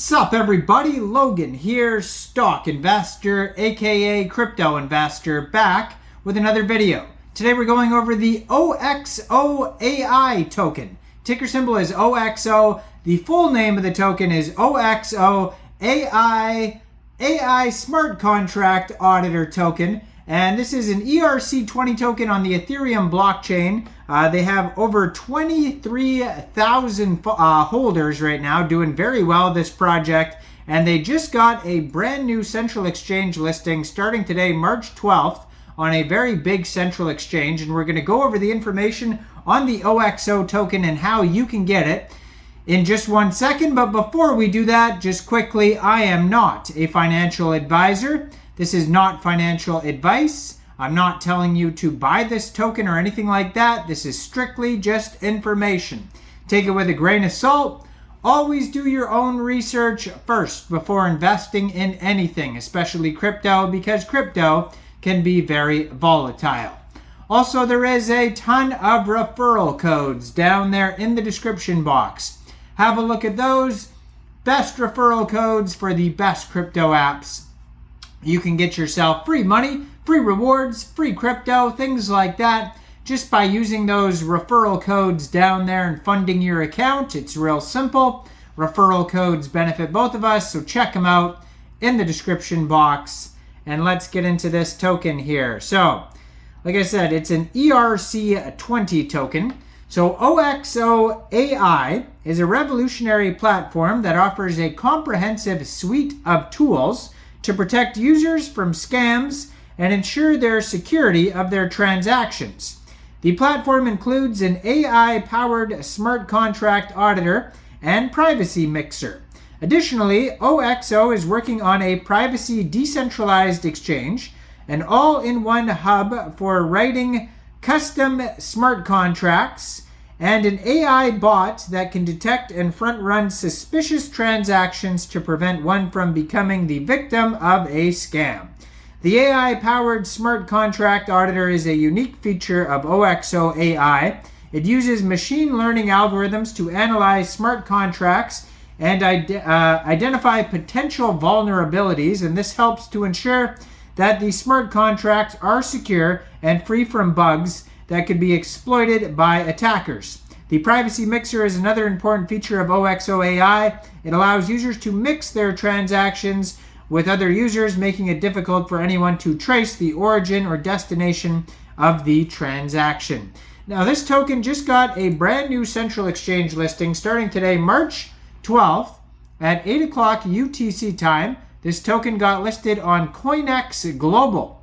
Sup everybody, Logan here, stock investor, aka crypto investor, back with another video. Today we're going over the OxO.AI token. Ticker symbol is OXO. The full name of the token is OxO.AI AI Smart Contract Auditor token. And this is an ERC20 token on the Ethereum blockchain. They have over 23,000 holders right now, doing very well, this project. And they just got a brand new central exchange listing starting today, March 12th, on a very big central exchange. And we're going to go over the information on the OXO token and how you can get it in just 1 second. But before we do that, just quickly, I am not a financial advisor. This is not financial advice. I'm not telling you to buy this token or anything like that. This is strictly just information. Take it with a grain of salt. Always do your own research first before investing in anything, especially crypto, because crypto can be very volatile. Also, there is a ton of referral codes down there in the description box. Have a look at those. Best referral codes for the best crypto apps. You can get yourself free money, free rewards, free crypto, things like that, just by using those referral codes down there and funding your account. It's real simple. Referral codes benefit both of us, so check them out in the description box. And let's get into this token here. So, like I said, it's an ERC20 token. So OxO.AI is a revolutionary platform that offers a comprehensive suite of tools to protect users from scams and ensure their security of their transactions. The platform includes an AI-powered smart contract auditor and privacy mixer. Additionally, OXO is working on a privacy decentralized exchange, an all-in-one hub for writing custom smart contracts, and an AI bot that can detect and front-run suspicious transactions to prevent one from becoming the victim of a scam. The AI-powered smart contract auditor is a unique feature of OxO.AI. It uses machine learning algorithms to analyze smart contracts and identify potential vulnerabilities, and this helps to ensure that the smart contracts are secure and free from bugs that could be exploited by attackers. The privacy mixer is another important feature of OxO.AI. It allows users to mix their transactions with other users, making it difficult for anyone to trace the origin or destination of the transaction. Now, this token just got a brand new central exchange listing starting today, March 12th at 8 o'clock UTC time. This token got listed on COINEX Global.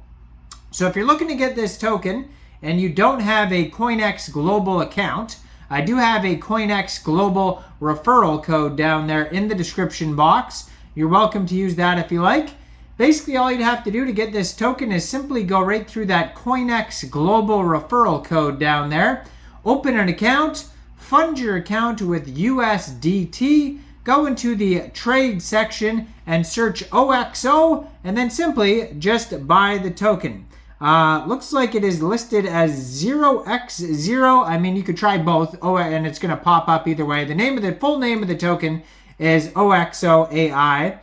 So if you're looking to get this token and you don't have a COINEX Global account, I do have a COINEX Global referral code down there in the description box. You're welcome to use that if you like. Basically, all you'd have to do to get this token is simply go right through that COINEX Global referral code down there, open an account, fund your account with USDT, go into the trade section and search OXO, and then simply just buy the token. Looks like it is listed as 0x0. I mean, you could try both, and it's going to pop up either way. The full name of the token is OxO.AI,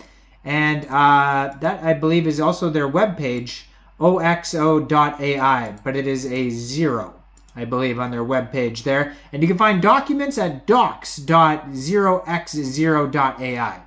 and that, I believe, is also their webpage, OxO.AI, but it is a 0, I believe, on their webpage there. And you can find documents at docs.0x0.AI.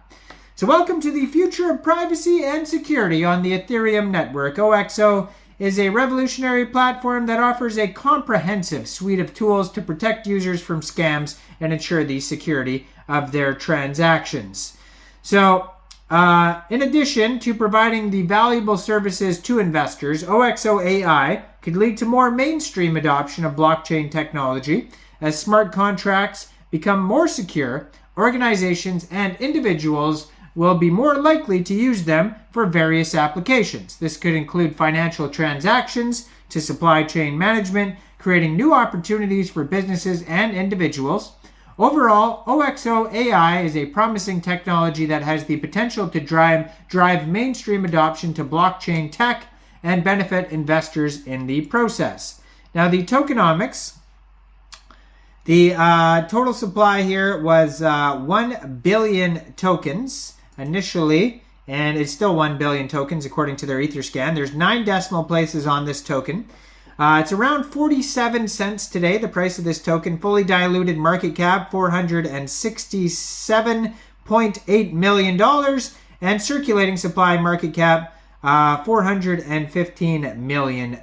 So welcome to the future of privacy and security on the Ethereum network. OXO is a revolutionary platform that offers a comprehensive suite of tools to protect users from scams and ensure the security of their transactions. So, in addition to providing the valuable services to investors, OxO.AI could lead to more mainstream adoption of blockchain technology. As smart contracts become more secure, organizations and individuals will be more likely to use them for various applications. This could include financial transactions to supply chain management, creating new opportunities for businesses and individuals. Overall, OxO.AI is a promising technology that has the potential to drive mainstream adoption to blockchain tech and benefit investors in the process. Now, the tokenomics, the total supply here was 1 billion tokens. initially, and it's still 1 billion tokens according to their Etherscan. There's 9 decimal places on this token. It's around 47 cents today, the price of this token. Fully diluted market cap, $467.8 million. And circulating supply market cap, $415 million.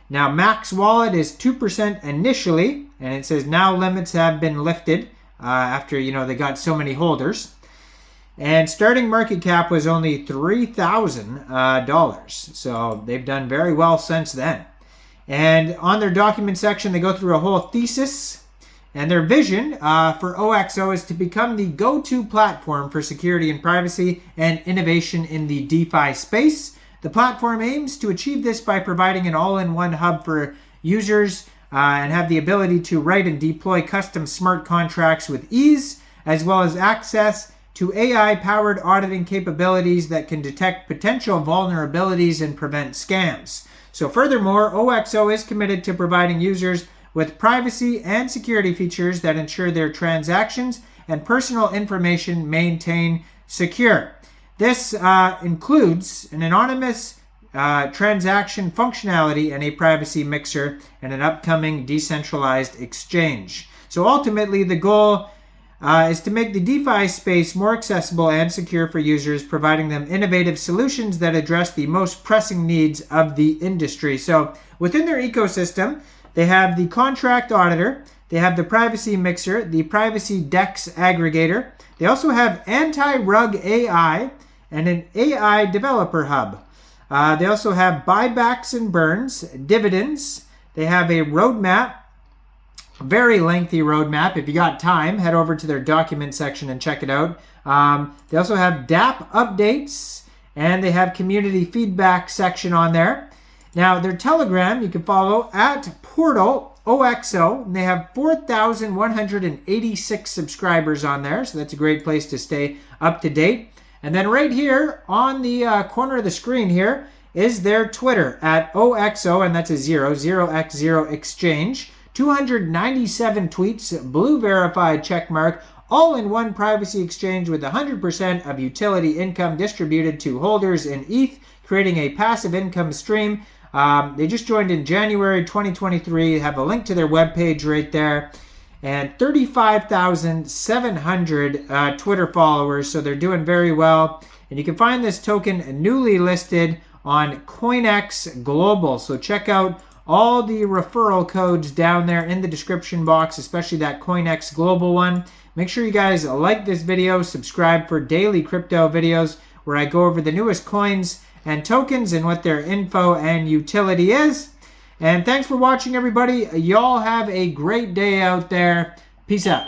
Now, Max Wallet is 2% initially, and it says now limits have been lifted after, they got so many holders. And starting market cap was only $3,000. So they've done very well since then. And on their document section, they go through a whole thesis. And their vision for OXO is to become the go-to platform for security and privacy and innovation in the DeFi space. The platform aims to achieve this by providing an all-in-one hub for users and have the ability to write and deploy custom smart contracts with ease, as well as access to AI-powered auditing capabilities that can detect potential vulnerabilities and prevent scams. So furthermore, OXO is committed to providing users with privacy and security features that ensure their transactions and personal information maintain secure. This includes an anonymous transaction functionality and a privacy mixer and an upcoming decentralized exchange. So ultimately, the goal is to make the DeFi space more accessible and secure for users, providing them innovative solutions that address the most pressing needs of the industry. So within their ecosystem, they have the contract auditor, they have the privacy mixer, the privacy DEX aggregator. They also have anti-rug AI and an AI developer hub. They also have buybacks and burns, dividends. They have a roadmap, a very lengthy roadmap. If you got time, head over to their document section and check it out. They also have DApp updates, and they have community feedback section on there. Now, their Telegram, you can follow at Portal OXO. And they have 4,186 subscribers on there, so that's a great place to stay up to date. And then right here on the corner of the screen here is their Twitter at OXO, and that's a 0x0 exchange. 297 tweets, blue verified checkmark, all in one privacy exchange with 100% of utility income distributed to holders in ETH, creating a passive income stream. They just joined in January 2023. Have a link to their webpage right there. And 35,700 Twitter followers, so they're doing very well. And you can find this token newly listed on COINEX Global. So check out all the referral codes down there in the description box, especially that COINEX Global one. Make sure you guys like this video, subscribe for daily crypto videos where I go over the newest coins and tokens and what their info and utility is. And thanks for watching, everybody. Y'all have a great day out there. Peace out.